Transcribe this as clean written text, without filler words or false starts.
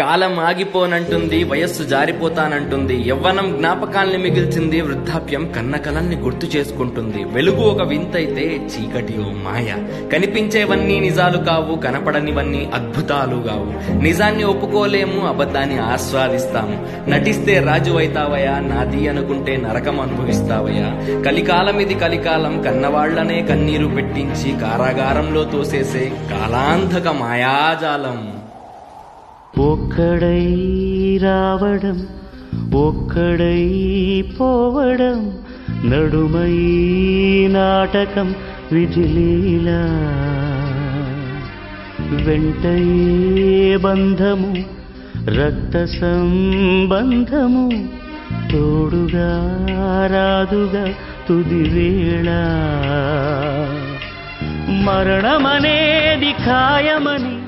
కాలం ఆగిపోనంటుంది, వయస్సు జారిపోతానంటుంది, యవ్వనం జ్ఞాపకాల్ని మిగిల్చింది, వృద్ధాప్యం కన్నకలల్ని గుర్తు చేసుకుంటుంది. వెలుగు ఒక వింతైతే చీకటి ఓ మాయ. కనిపించేవన్నీ నిజాలు కావు, కనపడనివన్నీ అద్భుతాలు కావు. నిజాన్ని ఒప్పుకోలేము, అబద్ధాన్ని ఆస్వాదిస్తాము. నటిస్తే రాజు అయితావయా, నాది అనుకుంటే నరకం అనుభవిస్తావయా. కలికాలం ఇది కలికాలం, కన్నవాళ్లనే కన్నీరు పెట్టించి కారాగారంలో తోసేసే కాలాంధక మాయాజాలం. ఒక్కడై రావడం, ఒక్కడై పోవడం, నడుమై నాటకం విధిలీలా. వెంటయే బంధము, రక్త సంబంధము, తోడుగా రాదుగా తుదివేళ. మరణమనేది ఖాయమని